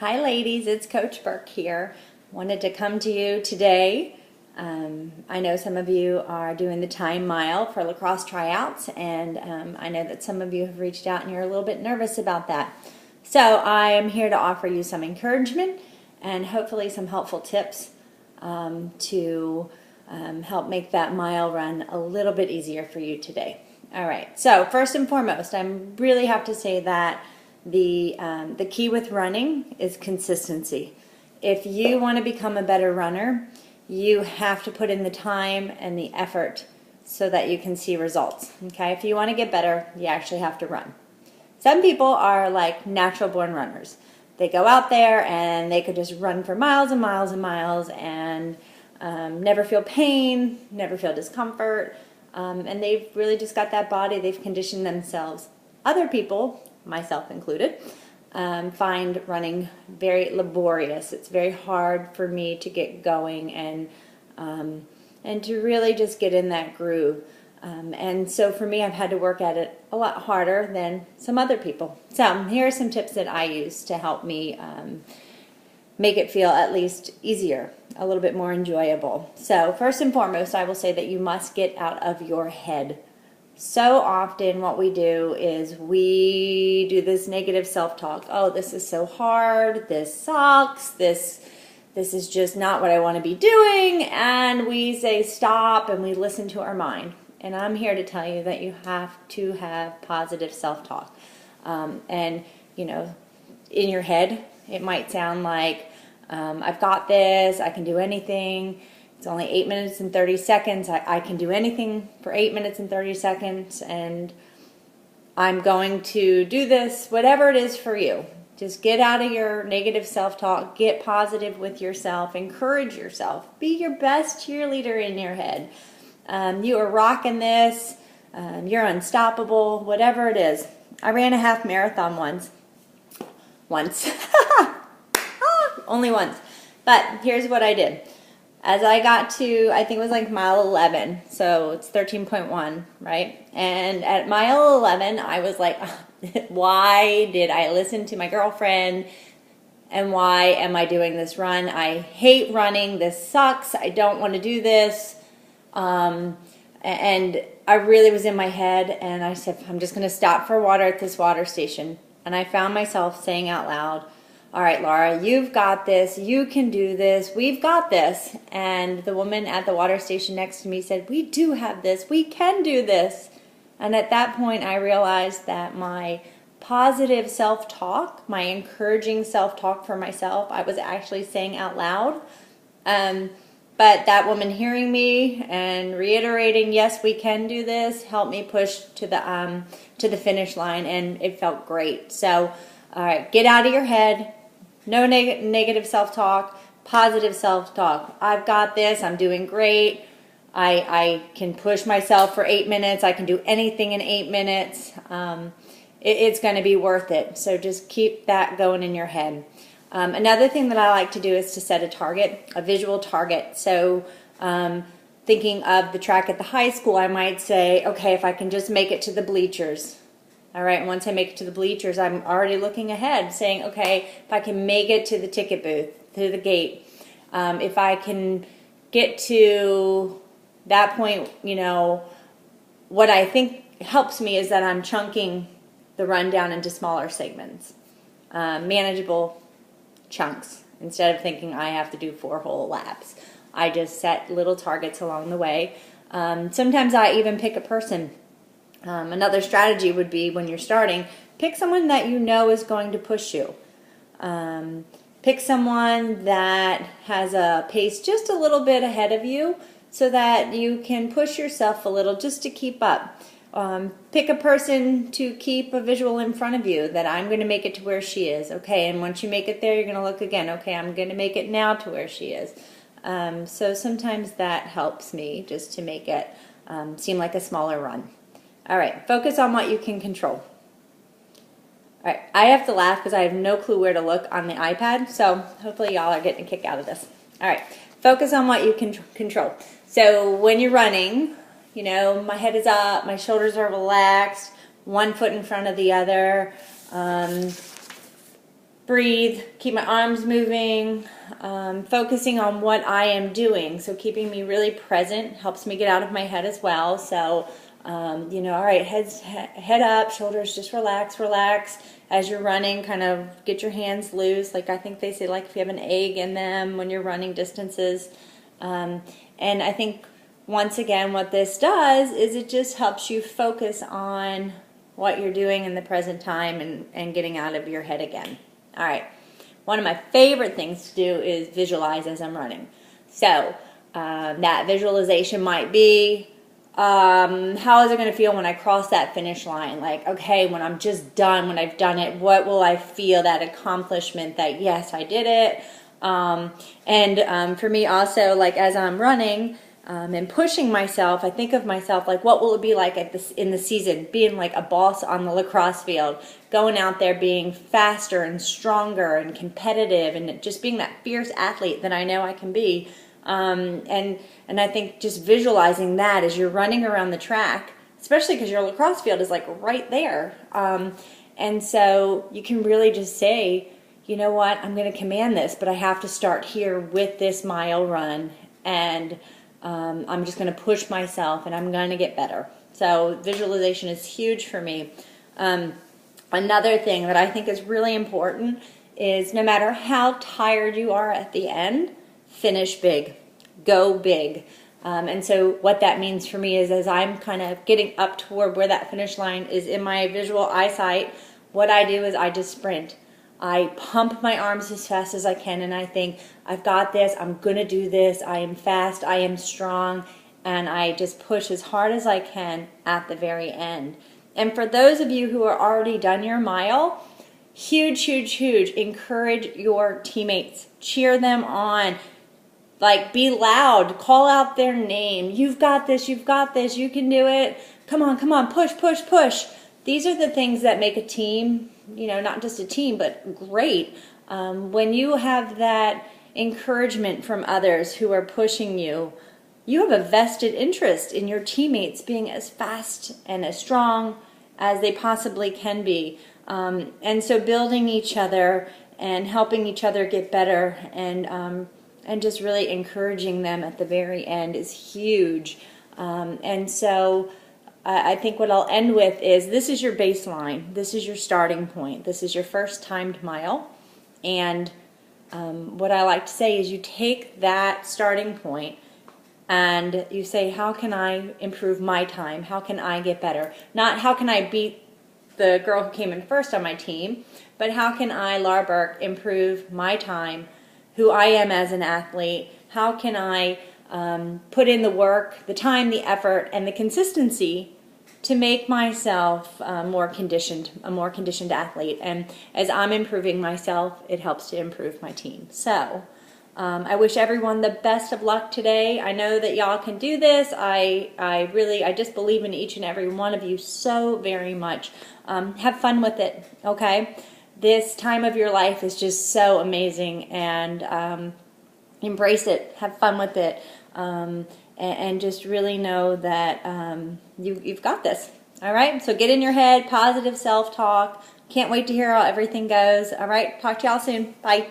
Hi ladies, it's Coach Burke here. Wanted to come to you today. I know some of you are doing the time mile for lacrosse tryouts, and I know that some of you have reached out and you're a little bit nervous about that. So I am here to offer you some encouragement and hopefully some helpful tips to help make that mile run a little bit easier for you today. All right, so first and foremost, I really have to say that the key with running is consistency. If you want to become a better runner, you have to put in the time and the effort so that you can see results. Okay, if you want to get better, you actually have to run. Some people are like natural born runners. They go out there and they could just run for miles and miles and miles and never feel pain, never feel discomfort, and they've really just got that body. They've conditioned themselves. Other people, myself included, find running very laborious. It's very hard for me to get going and to really just get in that groove. And so for me, I've had to work at it a lot harder than some other people. So here are some tips that I use to help me make it feel at least easier, a little bit more enjoyable. So first and foremost, I will say that you must get out of your head. So often what we do is we do this negative self-talk. Oh, this is so hard. This sucks. This is just not what I want to be doing. And we say stop and we listen to our mind. And I'm here to tell you that you have to have positive self-talk. And, you know, in your head, it might sound like, I've got this. I can do anything. It's only 8 minutes and 30 seconds. I can do anything for 8 minutes and 30 seconds, and I'm going to do this, whatever it is for you. Just get out of your negative self-talk. Get positive with yourself. Encourage yourself. Be your best cheerleader in your head. You are rocking this. You're unstoppable, whatever it is. I ran a half marathon once. Only once. But here's what I did. As I got to, I think it was like mile 11, so it's 13.1, right? And at mile 11, I was like, why did I listen to my girlfriend? And why am I doing this run? I hate running. This sucks. I don't want to do this. And I really was in my head, and I said, I'm just going to stop for water at this water station. And I found myself saying out loud, all right, Laura, you've got this. You can do this. We've got this. And the woman at the water station next to me said, we do have this. We can do this. And at that point, I realized that my positive self-talk, my encouraging self-talk for myself, I was actually saying out loud. But that woman hearing me and reiterating, yes, we can do this, helped me push to the finish line, and it felt great. So, all right, get out of your head. No negative self-talk, positive self-talk. I've got this. I'm doing great. I can push myself for 8 minutes. I can do anything in 8 minutes. It's going to be worth it. So just keep that going in your head. Another thing that I like to do is to set a target, a visual target. So thinking of the track at the high school, I might say, okay, if I can just make it to the bleachers. All right, and once I make it to the bleachers, I'm already looking ahead, saying, okay, if I can make it to the ticket booth, to the gate, if I can get to that point, you know, what I think helps me is that I'm chunking the run down into smaller segments, manageable chunks, instead of thinking I have to do 4 whole laps. I just set little targets along the way. Sometimes I even pick a person. Another strategy would be when you're starting, pick someone that you know is going to push you. Pick someone that has a pace just a little bit ahead of you so that you can push yourself a little just to keep up. Pick a person to keep a visual in front of you that I'm going to make it to where she is. Okay, and once you make it there, you're going to look again. Okay, I'm going to make it now to where she is. So sometimes that helps me just to make it seem like a smaller run. All right, focus on what you can control. All right, I have to laugh because I have no clue where to look on the iPad, so hopefully y'all are getting a kick out of this. All right, focus on what you can control. So when you're running, you know, my head is up, my shoulders are relaxed, one foot in front of the other. breathe, keep my arms moving, focusing on what I am doing. So keeping me really present helps me get out of my head as well. So, you know, all right, head up, shoulders just relax, relax. As you're running, kind of get your hands loose. Like I think they say, like if you have an egg in them when you're running distances. And I think once again, what this does is it just helps you focus on what you're doing in the present time and getting out of your head again. All right, one of my favorite things to do is visualize as I'm running. So that visualization might be, how is it going to feel when I cross that finish line? Like, okay, when I'm just done, when I've done it, what will I feel, that accomplishment that, yes, I did it. For me also, like as I'm running, and pushing myself, I think of myself like, what will it be like in the season, being like a boss on the lacrosse field, going out there being faster and stronger and competitive and just being that fierce athlete that I know I can be. And I think just visualizing that as you're running around the track, especially because your lacrosse field is like right there. And so you can really just say, you know what, I'm going to command this, but I have to start here with this mile run, and I'm just going to push myself and I'm going to get better. So visualization is huge for me. Another thing that I think is really important is no matter how tired you are at the end, finish big, go big. And so what that means for me is as I'm kind of getting up toward where that finish line is in my visual eyesight, what I do is I just sprint. I pump my arms as fast as I can, and I think, I've got this, I'm going to do this, I am fast, I am strong, and I just push as hard as I can at the very end. And for those of you who are already done your mile, huge, huge, huge, encourage your teammates. Cheer them on. Like, be loud, call out their name. You've got this, you can do it. Come on, push, push, push. These are the things that make a team, you know, not just a team, but great. When you have that encouragement from others who are pushing you, you have a vested interest in your teammates being as fast and as strong as they possibly can be. And so building each other and helping each other get better and just really encouraging them at the very end is huge. And so I think what I'll end with is this is your baseline. This is your starting point. This is your first timed mile. And what I like to say is you take that starting point and you say, how can I improve my time? How can I get better? Not how can I beat the girl who came in first on my team, but how can I, Laura Burke, improve my time, who I am as an athlete? How can I put in the work, the time, the effort, and the consistency to make myself a more conditioned athlete? And as I'm improving myself, it helps to improve my team. So I wish everyone the best of luck today. I know that y'all can do this. I just believe in each and every one of you so very much. Have fun with it, okay? This time of your life is just so amazing, and embrace it. Have fun with it. And just really know that you've got this. All right? So get in your head, positive self-talk. Can't wait to hear how everything goes. All right? Talk to y'all soon. Bye.